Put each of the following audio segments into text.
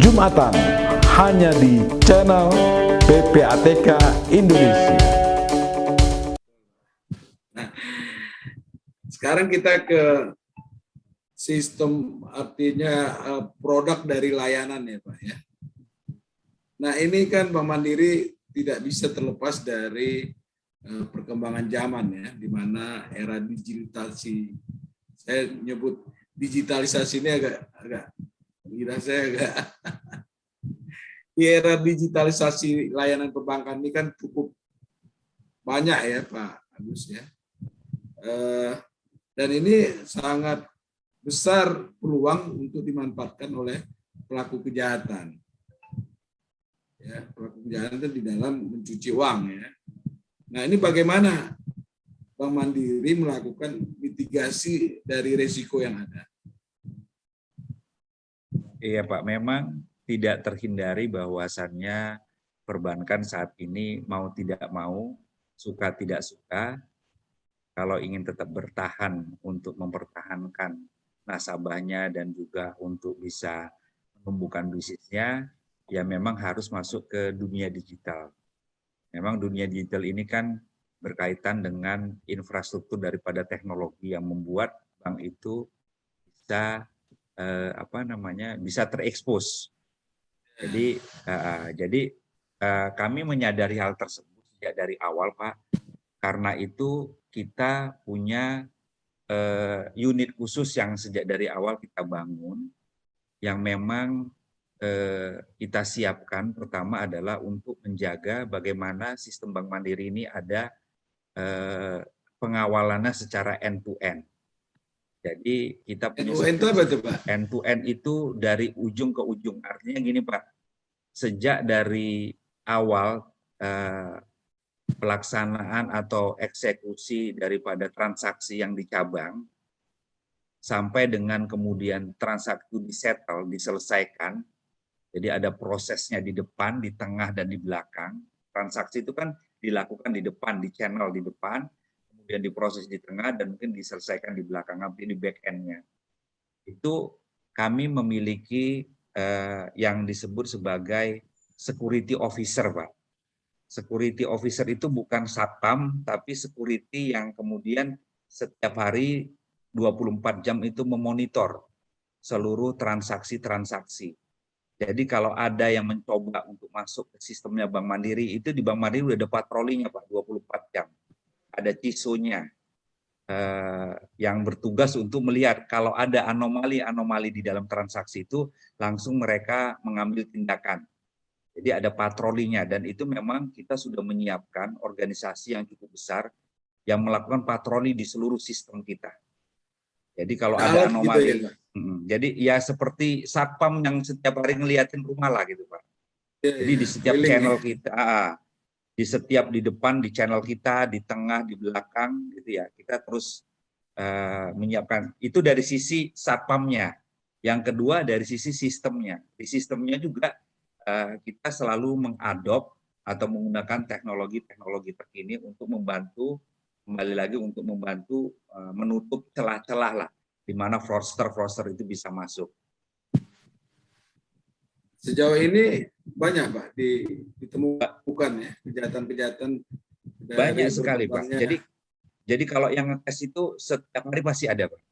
Jumatan hanya di channel PPATK Indonesia. Nah, sekarang kita ke sistem, artinya produk dari layanan ya Pak ya. Nah ini kan Bank Mandiri tidak bisa terlepas dari perkembangan zaman ya, di mana era digitalisasi, saya nyebut digitalisasi ini agak di era digitalisasi layanan perbankan ini kan cukup banyak ya Pak Agus ya. Dan ini sangat besar peluang untuk dimanfaatkan oleh pelaku kejahatan. Ya, pelaku kejahatan di dalam mencuci uang ya. Nah, ini bagaimana Bank Mandiri melakukan mitigasi dari risiko yang ada? Iya Pak, memang tidak terhindari bahwasannya perbankan saat ini mau tidak mau, suka tidak suka, kalau ingin tetap bertahan untuk mempertahankan nasabahnya dan juga untuk bisa menumbuhkan bisnisnya, ya memang harus masuk ke dunia digital. Memang dunia digital ini kan berkaitan dengan infrastruktur daripada teknologi yang membuat bank itu bisa bisa terekspos. Jadi kami menyadari hal tersebut sejak dari awal Pak. Karena itu kita punya unit khusus yang sejak dari awal kita bangun, yang memang kita siapkan. Pertama adalah untuk menjaga bagaimana sistem Bank Mandiri ini ada pengawalannya secara end-to-end. Jadi kita punya end-to-end itu apa tuh Pak? End-to-end itu dari ujung ke ujung. Artinya gini Pak, sejak dari awal pelaksanaan atau eksekusi daripada transaksi yang di cabang, sampai dengan kemudian transaksi disettle, diselesaikan. Jadi ada prosesnya di depan, di tengah, dan di belakang. Transaksi itu kan dilakukan di depan, di channel di depan, kemudian diproses di tengah, dan mungkin diselesaikan di belakang, di back end-nya. Itu kami memiliki yang disebut sebagai security officer, Pak. Security officer itu bukan satpam, tapi security yang kemudian setiap hari 24 jam itu memonitor seluruh transaksi-transaksi. Jadi kalau ada yang mencoba untuk masuk ke sistemnya Bank Mandiri, itu di Bank Mandiri udah ada patrolinya Pak, 24 jam. Ada CISO-nya yang bertugas untuk melihat kalau ada anomali-anomali di dalam transaksi itu, langsung mereka mengambil tindakan. Jadi ada patrolinya, dan itu memang kita sudah menyiapkan organisasi yang cukup besar yang melakukan patroli di seluruh sistem kita. Jadi kalau ada anomali, gitu ya, jadi ya seperti satpam yang setiap hari ngeliatin rumah lah gitu Pak. Jadi di setiap channel kita, di depan di channel kita, di tengah, di belakang gitu ya, kita terus menyiapkan. Itu dari sisi satpamnya. Yang kedua dari sisi sistemnya. Di sistemnya juga kita selalu mengadop atau menggunakan teknologi-teknologi terkini untuk membantu, kembali lagi untuk membantu menutup celah-celah lah di mana fraudster itu bisa masuk. Sejauh ini banyak Pak ditemukan ya kejahatan-kejahatan. Banyak sekali Pak. Jadi kalau yang ngetes itu setiap hari pasti ada Pak.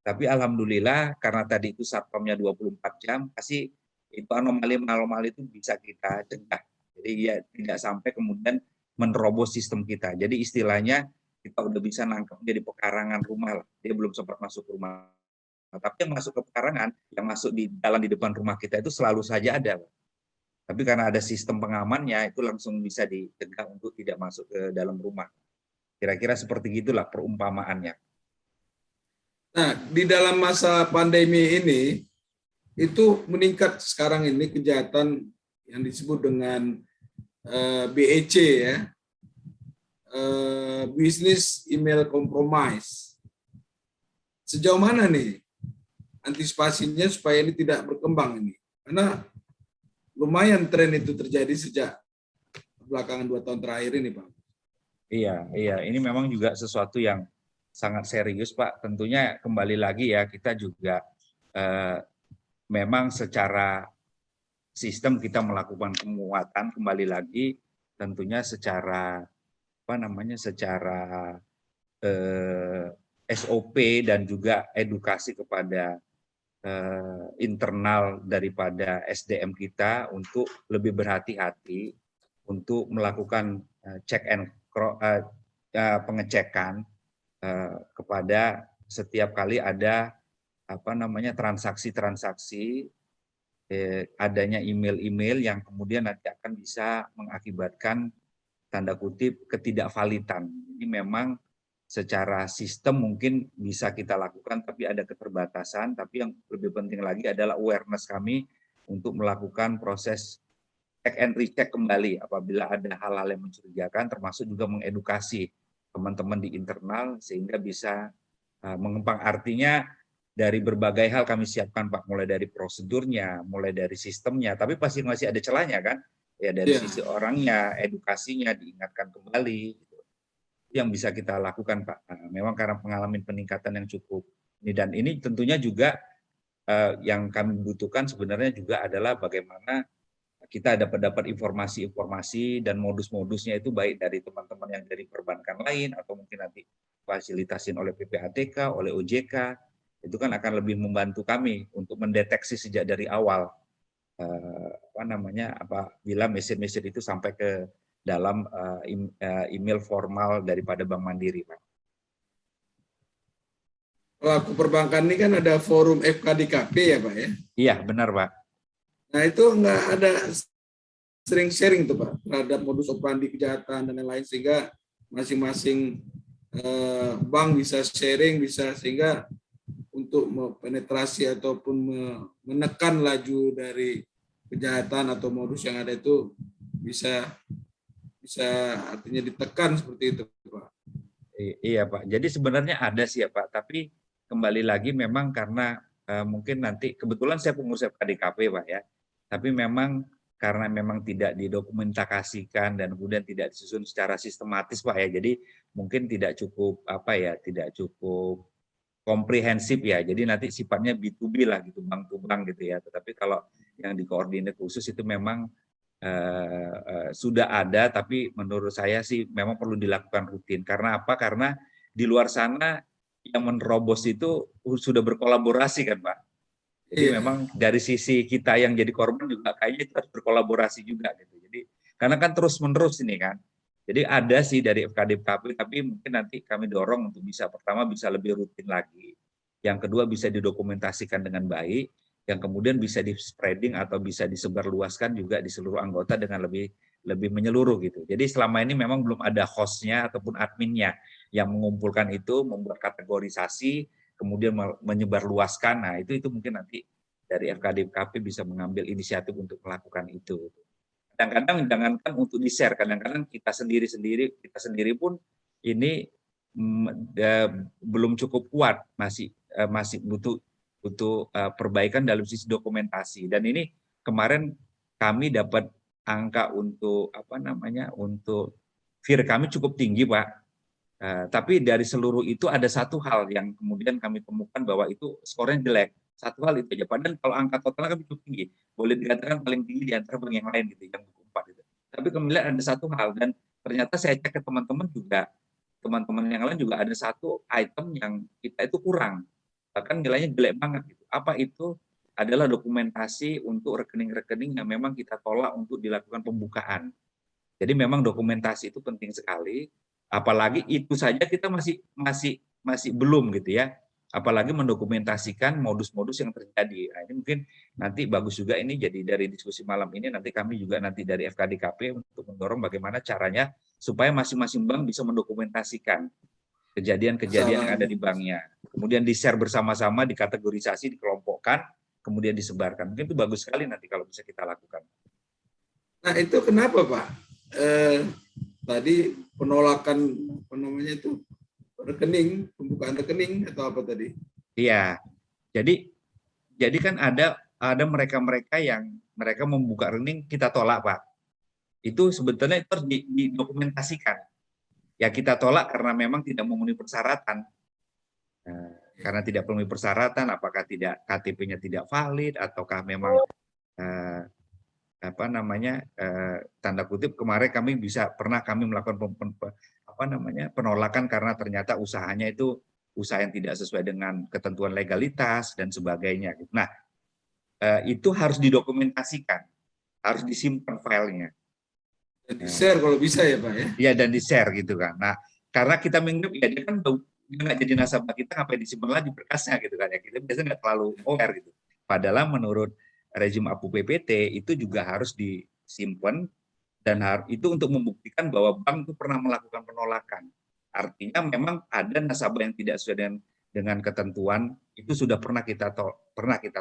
Tapi alhamdulillah karena tadi itu satpamnya 24 jam, pasti itu anomali-anomali itu bisa kita cegah. Jadi ya tidak sampai kemudian menerobos sistem kita. Jadi istilahnya kita udah bisa nangkep dia di pekarangan rumah lah. Dia belum sempat masuk rumah. Tapi yang masuk ke pekarangan, yang masuk di jalan di depan rumah kita itu selalu saja ada. Tapi karena ada sistem pengamannya, itu langsung bisa dicegah untuk tidak masuk ke dalam rumah. Kira-kira seperti gitulah perumpamaannya. Nah, di dalam masa pandemi ini, itu meningkat sekarang ini kejahatan yang disebut dengan BEC ya, Business Email Compromise. Sejauh mana nih antisipasinya supaya ini tidak berkembang ini? Karena lumayan tren itu terjadi sejak belakangan 2 tahun terakhir ini, Pak. Iya, ini memang juga sesuatu yang sangat serius, Pak. Tentunya kembali lagi ya, kita juga memang secara sistem kita melakukan penguatan kembali lagi, tentunya secara secara SOP dan juga edukasi kepada internal daripada SDM kita untuk lebih berhati-hati untuk melakukan pengecekan kepada setiap kali ada transaksi-transaksi, adanya email-email yang kemudian nanti akan bisa mengakibatkan tanda kutip ketidakvalidan. Jadi memang secara sistem mungkin bisa kita lakukan, tapi ada keterbatasan. Tapi yang lebih penting lagi adalah awareness kami untuk melakukan proses check and recheck kembali apabila ada hal-hal yang mencurigakan, termasuk juga mengedukasi teman-teman di internal sehingga bisa mengembang. Artinya dari berbagai hal kami siapkan, Pak, mulai dari prosedurnya, mulai dari sistemnya, tapi pasti masih ada celahnya kan? Ya dari sisi orangnya, edukasinya diingatkan kembali. Yang bisa kita lakukan, Pak. Memang karena mengalami peningkatan yang cukup ini, dan ini tentunya juga yang kami butuhkan sebenarnya juga adalah bagaimana kita dapat informasi-informasi dan modus-modusnya itu baik dari teman-teman yang dari perbankan lain atau mungkin nanti fasilitasin oleh PPATK, oleh OJK, itu kan akan lebih membantu kami untuk mendeteksi sejak dari awal apabila mesin-mesin itu sampai ke dalam email formal daripada Bank Mandiri, Pak. Pelaku perbankan ini kan ada forum FKDKP ya, Pak ya? Iya, benar, Pak. Nah itu nggak ada sering sharing tuh, Pak, terhadap modus operandi kejahatan dan lain-lain, sehingga masing-masing bank bisa sharing, bisa sehingga untuk penetrasi ataupun menekan laju dari kejahatan atau modus yang ada itu bisa artinya ditekan seperti itu, Pak. Iya, Pak. Jadi sebenarnya ada sih ya, Pak, tapi kembali lagi memang karena mungkin nanti kebetulan saya pengurus FKDKP, Pak ya. Tapi memang karena memang tidak didokumentasikan dan kemudian tidak disusun secara sistematis, Pak ya. Jadi mungkin tidak cukup tidak cukup komprehensif ya. Jadi nanti sifatnya B2B lah gitu, bank to bank gitu ya. Tetapi kalau yang dikoordinir khusus itu memang sudah ada, tapi menurut saya sih memang perlu dilakukan rutin. Karena apa? Karena di luar sana yang menerobos itu sudah berkolaborasi kan, Pak. Jadi memang dari sisi kita yang jadi korban juga kayaknya kita harus berkolaborasi juga gitu. Jadi karena kan terus-menerus ini kan. Jadi ada sih dari FKDKP, tapi mungkin nanti kami dorong untuk pertama bisa lebih rutin lagi. Yang kedua bisa didokumentasikan dengan baik. Yang kemudian bisa di-spreading atau bisa disebarluaskan juga di seluruh anggota dengan lebih menyeluruh gitu. Jadi selama ini memang belum ada hostnya ataupun adminnya yang mengumpulkan itu, membuat kategorisasi, kemudian menyebarluaskan. Nah itu mungkin nanti dari FKDKP bisa mengambil inisiatif untuk melakukan itu. Kadang-kadang jangankan untuk di-share, kadang-kadang kita sendiri pun ini belum cukup kuat, masih butuh perbaikan dalam sisi dokumentasi. Dan ini kemarin kami dapat angka untuk untuk FIR kami cukup tinggi, Pak. Tapi dari seluruh itu ada satu hal yang kemudian kami temukan bahwa itu skornya jelek. Satu hal itu aja. Padahal kalau angka totalnya kami cukup tinggi, boleh dikatakan paling tinggi di antara bank yang lain gitu, yang 4 itu. Tapi kemudian ada satu hal, dan ternyata saya cek ke teman-teman yang lain juga ada satu item yang kita itu kurang. Bahkan nilainya jelek banget gitu. Apa itu? Adalah dokumentasi untuk rekening-rekening yang memang kita tolak untuk dilakukan pembukaan. Jadi memang dokumentasi itu penting sekali. Apalagi itu saja kita masih belum gitu ya. Apalagi mendokumentasikan modus-modus yang terjadi. Nah, ini mungkin nanti bagus juga ini jadi dari diskusi malam ini nanti kami juga nanti dari FKDKP untuk mendorong bagaimana caranya supaya masing-masing bank bisa mendokumentasikan kejadian-kejadian yang ada di banknya. Kemudian di-share bersama-sama, dikategorisasi, dikelompokkan, kemudian disebarkan. Mungkin itu bagus sekali nanti kalau bisa kita lakukan. Nah itu kenapa, Pak? Tadi penolakan rekening, pembukaan rekening atau apa tadi? Iya. Jadi kan ada mereka-mereka yang mereka membuka rekening kita tolak, Pak. Itu sebetulnya itu harus didokumentasikan. Ya kita tolak karena memang tidak memenuhi persyaratan. Nah, karena tidak memenuhi persyaratan, apakah tidak KTP-nya tidak valid ataukah memang tanda kutip kemarin pernah kami melakukan penolakan karena ternyata usahanya itu usaha yang tidak sesuai dengan ketentuan legalitas dan sebagainya. Nah, itu harus didokumentasikan, harus disimpan filenya. Dan di-share kalau bisa ya Pak ya? Iya, dan di-share gitu kan. Nah, karena kita menganggap ya dia kan nggak jadi nasabah kita, ngapain disimpan lagi berkasnya gitu kan ya. Kita biasanya nggak terlalu aware gitu. Padahal menurut rezim APU PPT itu juga harus disimpan dan itu untuk membuktikan bahwa bank itu pernah melakukan penolakan. Artinya memang ada nasabah yang tidak sesuai dengan ketentuan, itu sudah pernah kita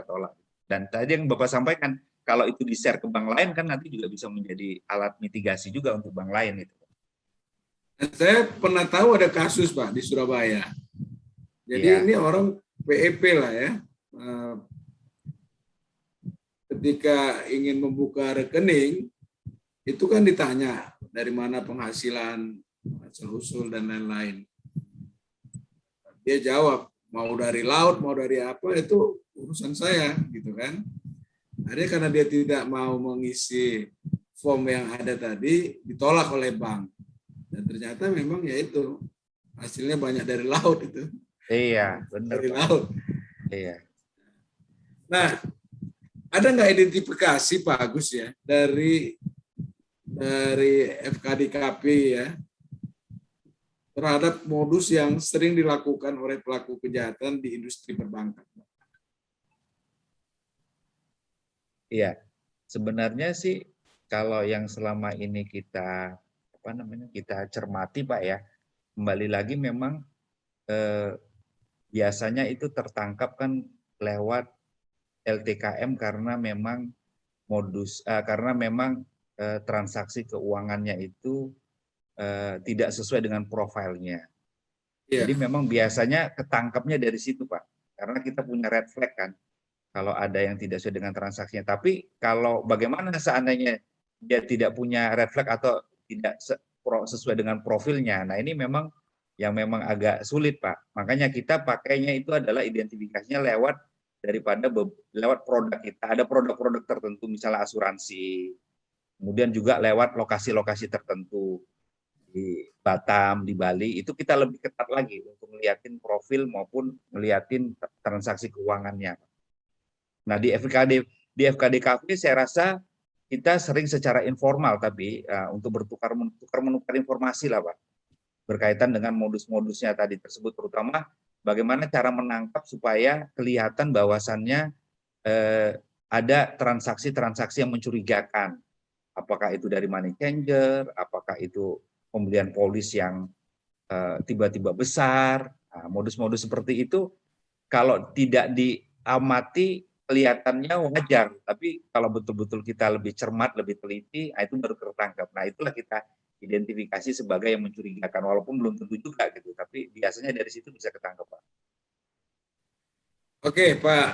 tolak. Dan tadi yang Bapak sampaikan, kalau itu di-share ke bank lain kan nanti juga bisa menjadi alat mitigasi juga untuk bank lain itu. Saya pernah tahu ada kasus Pak di Surabaya. Jadi ini orang PEP lah ya. Ketika ingin membuka rekening, itu kan ditanya dari mana penghasilan, asal-usul dan lain-lain. Dia jawab, mau dari laut, mau dari apa, itu urusan saya, gitu kan. Akhirnya karena dia tidak mau mengisi form yang ada tadi, ditolak oleh bank. Dan ternyata memang ya itu, hasilnya banyak dari laut itu. Iya, benar. Dari laut. Iya. Nah, ada nggak identifikasi Pak Agus ya, dari FKDKP ya, terhadap modus yang sering dilakukan oleh pelaku kejahatan di industri perbankan? Iya, sebenarnya sih kalau yang selama ini kita cermati Pak ya, kembali lagi memang biasanya itu tertangkap kan lewat LTKM karena memang transaksi keuangannya itu tidak sesuai dengan profilnya. Yeah. Jadi memang biasanya ketangkapnya dari situ Pak, karena kita punya red flag kan, kalau ada yang tidak sesuai dengan transaksinya. Tapi kalau bagaimana seandainya dia tidak punya red flag atau tidak sesuai dengan profilnya, nah ini memang yang memang agak sulit Pak. Makanya kita pakainya itu adalah identifikasinya lewat produk kita. Ada produk-produk tertentu, misalnya asuransi, kemudian juga lewat lokasi-lokasi tertentu di Batam, di Bali, itu kita lebih ketat lagi untuk melihatin profil maupun melihatin transaksi keuangannya. Nah di FKDKP saya rasa kita sering secara informal tapi untuk menukar informasi lah Pak, berkaitan dengan modus-modusnya tadi tersebut, terutama bagaimana cara menangkap supaya kelihatan bahwasannya ada transaksi-transaksi yang mencurigakan. Apakah itu dari money changer, apakah itu pembelian polis yang tiba-tiba besar. Nah, modus-modus seperti itu kalau tidak diamati kelihatannya wajar, tapi kalau betul-betul kita lebih cermat, lebih teliti, itu baru tertangkap. Nah, itulah kita identifikasi sebagai yang mencurigakan, walaupun belum tentu juga gitu, tapi biasanya dari situ bisa ketangkep Pak. Oke Pak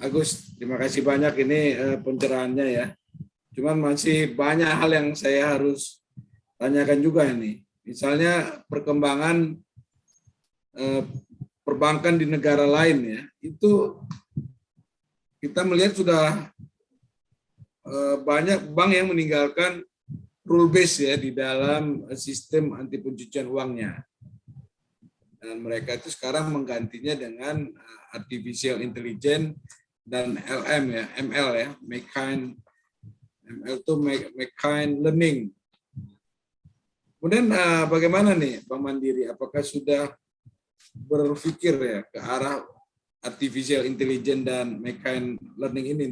Agus, terima kasih banyak ini pencerahannya ya. Cuman masih banyak hal yang saya harus tanyakan juga ini. Misalnya perkembangan perbankan di negara lain ya, itu kita melihat sudah banyak bank yang meninggalkan rule base ya di dalam sistem anti pencucian uangnya. Dan mereka itu sekarang menggantinya dengan artificial intelligence dan ML ya, ML itu machine learning. Kemudian bagaimana nih Bank Mandiri? Apakah sudah berpikir ya ke arah artificial intelligence dan machine learning ini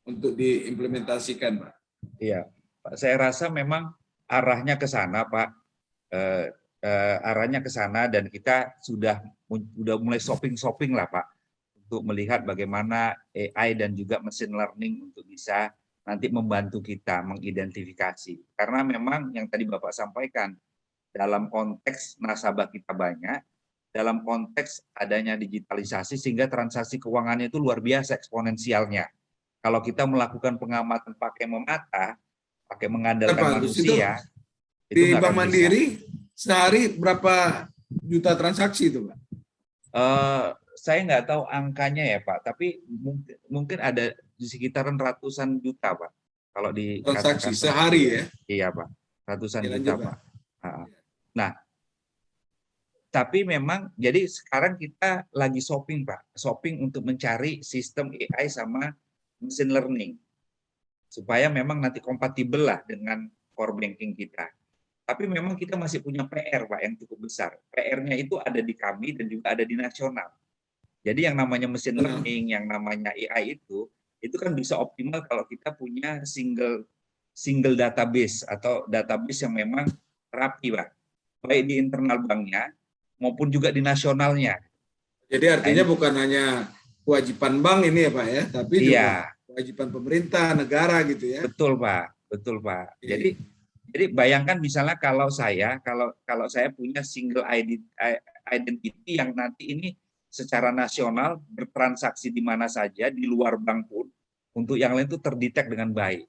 untuk diimplementasikan, Pak? Iya, Pak. Saya rasa memang arahnya ke sana, Pak. Arahnya ke sana dan kita sudah mulai shopping lah, Pak, untuk melihat bagaimana AI dan juga machine learning untuk bisa nanti membantu kita mengidentifikasi. Karena memang yang tadi Bapak sampaikan, dalam konteks nasabah kita banyak, dalam konteks adanya digitalisasi sehingga transaksi keuangannya itu luar biasa eksponensialnya. Kalau kita melakukan pengamatan pakai memata, pakai mengandalkan manusia, itu di Bank Mandiri sehari berapa juta transaksi itu, Pak? Saya nggak tahu angkanya ya Pak, tapi mungkin ada di sekitaran ratusan juta Pak. Kalau Transaksi dikatakan sehari ya. iya Pak, ratusan Ya, juta lanjut, Pak. Pak. Nah, tapi memang jadi sekarang kita lagi shopping Pak, shopping untuk mencari sistem AI sama machine learning supaya memang nanti kompatibel lah dengan core banking kita. Tapi memang kita masih punya PR Pak yang cukup besar. PR-nya itu ada di kami dan juga ada di nasional. Jadi yang namanya machine learning, yang namanya AI itu kan bisa optimal kalau kita punya single database atau database yang memang rapi Pak, baik di internal banknya maupun juga di nasionalnya. Jadi artinya bukan hanya kewajiban bank ini ya Pak ya, tapi juga Iya, kewajiban pemerintah, negara gitu ya. betul Pak, betul Pak. Oke. Jadi bayangkan misalnya kalau saya punya single identity yang nanti ini secara nasional bertransaksi di mana saja di luar bank pun untuk yang lain itu terdetek dengan baik.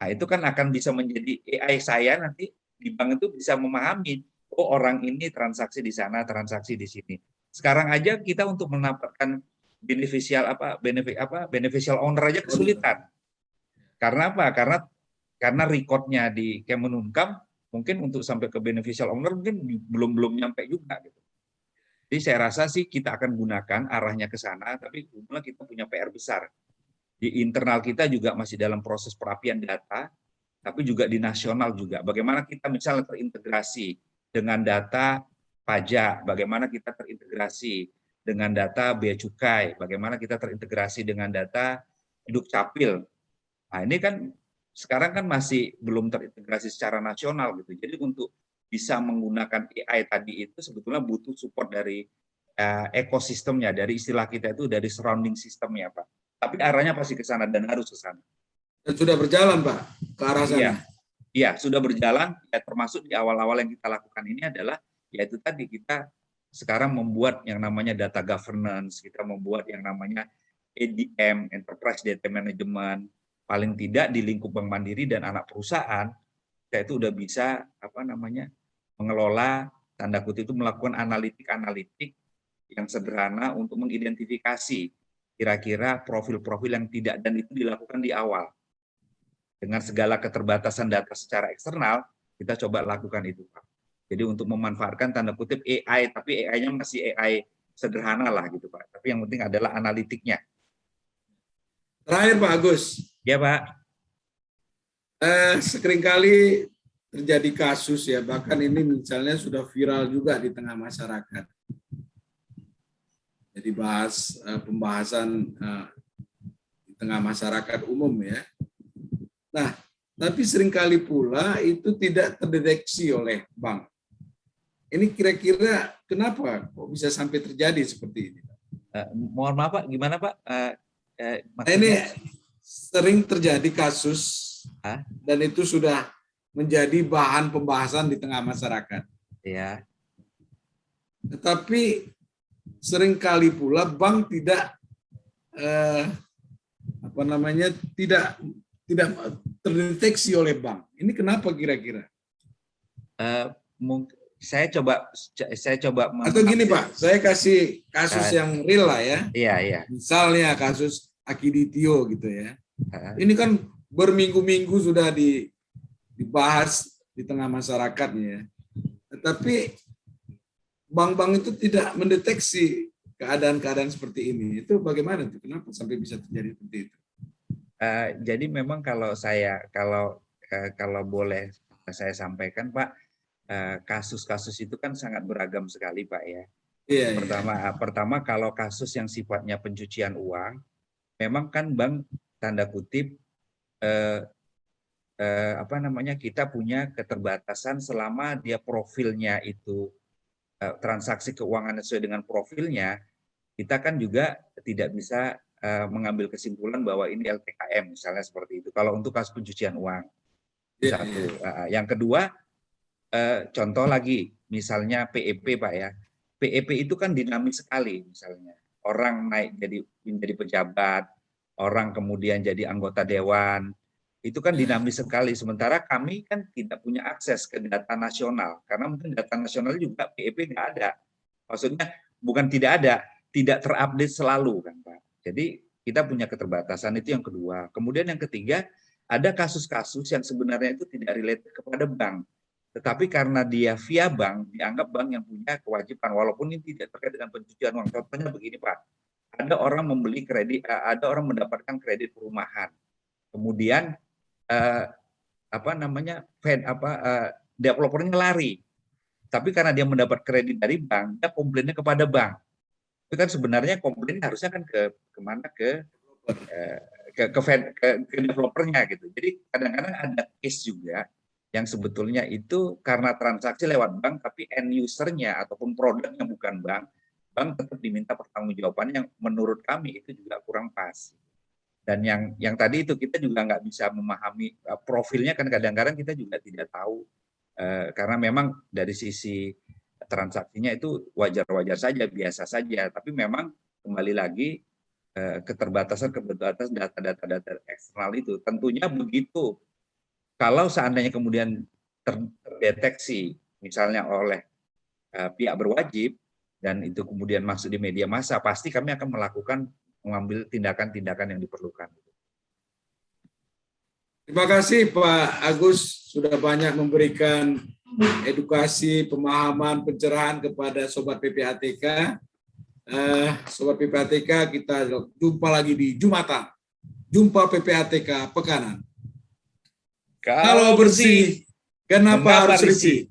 Nah, itu kan akan bisa menjadi AI saya nanti di bank itu bisa memahami oh orang ini transaksi di sana, transaksi di sini. Sekarang aja kita untuk mendapatkan beneficial owner aja kesulitan. Karena apa? Karena recordnya di Kemenkumham mungkin untuk sampai ke beneficial owner mungkin belum nyampe juga gitu. Jadi saya rasa sih kita akan gunakan arahnya ke sana, tapi kebetulan kita punya PR besar. Di internal kita juga masih dalam proses perapian data, tapi juga di nasional juga. Bagaimana kita misalnya terintegrasi dengan data pajak, bagaimana kita terintegrasi dengan data bea cukai, bagaimana kita terintegrasi dengan data Dukcapil. Nah, ini kan sekarang kan masih belum terintegrasi secara nasional gitu. Jadi untuk bisa menggunakan AI tadi itu sebetulnya butuh support dari ekosistemnya, dari istilah kita itu dari surrounding systemnya Pak. Tapi arahnya pasti ke sana dan harus ke sana. Dan sudah berjalan Pak ke arah sana. Iya, iya sudah berjalan. Ya, termasuk di awal-awal yang kita lakukan ini adalah yaitu tadi kita sekarang membuat yang namanya data governance, kita membuat yang namanya EDM, Enterprise Data Management. Paling tidak di lingkup Bank Mandiri dan anak perusahaan, kita itu udah bisa mengelola tanda kutip itu melakukan analitik yang sederhana untuk mengidentifikasi kira-kira profil-profil yang tidak, dan itu dilakukan di awal. Dengan segala keterbatasan data secara eksternal, kita coba lakukan itu, Pak. Jadi untuk memanfaatkan tanda kutip AI, tapi AI-nya masih AI sederhana lah gitu, Pak. Tapi yang penting adalah analitiknya. Terakhir Pak Agus. Ya, Pak. Seringkali terjadi kasus ya, bahkan ini misalnya sudah viral juga di tengah masyarakat. Jadi pembahasan di tengah masyarakat umum ya. Nah, tapi seringkali pula itu tidak terdeteksi oleh bank. Ini kira-kira kenapa kok bisa sampai terjadi seperti ini? Mohon maaf Pak, gimana Pak? Ini sering terjadi kasus dan itu sudah menjadi bahan pembahasan di tengah masyarakat. Ya. Tetapi seringkali pula bank tidak tidak terdeteksi oleh bank. Ini kenapa kira-kira? Saya coba atau gini Pak, saya kasih kasus yang real lah ya. Iya. Misalnya kasus Akiditio gitu ya. Ini kan berminggu-minggu sudah dibahas di tengah masyarakatnya ya. Tetapi bank-bank itu tidak mendeteksi keadaan-keadaan seperti ini. Itu bagaimana tuh? Kenapa sampai bisa terjadi seperti itu? Jadi memang kalau boleh saya sampaikan Pak, kasus-kasus itu kan sangat beragam sekali Pak ya. Iya, pertama kalau kasus yang sifatnya pencucian uang, memang kan bank tanda kutip kita punya keterbatasan selama dia profilnya itu transaksi keuangan sesuai dengan profilnya, kita kan juga tidak bisa mengambil kesimpulan bahwa ini LTKM misalnya seperti itu. Kalau untuk kasus pencucian uang, satu. Yang kedua, contoh lagi, misalnya PEP Pak ya. PEP itu kan dinamis sekali misalnya. Orang naik menjadi pejabat, orang kemudian jadi anggota dewan, itu kan dinamis sekali. Sementara kami kan tidak punya akses ke data nasional, karena mungkin data nasional juga PEP nggak ada. Maksudnya bukan tidak ada, tidak terupdate selalu kan Pak. Jadi kita punya keterbatasan, itu yang kedua. Kemudian yang ketiga, ada kasus-kasus yang sebenarnya itu tidak related kepada bank. Tetapi karena dia via bank, dianggap bank yang punya kewajiban, walaupun ini tidak terkait dengan pencucian uang. Contohnya begini Pak, ada orang membeli kredit, ada orang mendapatkan kredit perumahan. Kemudian developernya lari. Tapi karena dia mendapat kredit dari bank, dia komplainnya kepada bank. Itu kan sebenarnya komplain harusnya kan kemana ke developernya gitu. Jadi kadang-kadang ada case juga yang sebetulnya itu karena transaksi lewat bank, tapi end usernya ataupun produknya bukan bank, bank tetap diminta pertanggungjawabannya yang menurut kami itu juga kurang pas. Dan yang tadi itu kita juga nggak bisa memahami profilnya, kan kadang-kadang kita juga tidak tahu karena memang dari sisi transaksinya itu wajar-wajar saja, biasa saja, tapi memang kembali lagi keterbatasan data-data eksternal itu tentunya begitu. Kalau seandainya kemudian terdeteksi misalnya oleh pihak berwajib dan itu kemudian masuk di media massa, pasti kami akan mengambil tindakan-tindakan yang diperlukan. Terima kasih Pak Agus sudah banyak memberikan edukasi, pemahaman, pencerahan kepada Sobat PPATK. Sobat PPATK, kita jumpa lagi di Jumatan. Jumpa PPATK Pekanan. Kalau bersih, kenapa harus risih?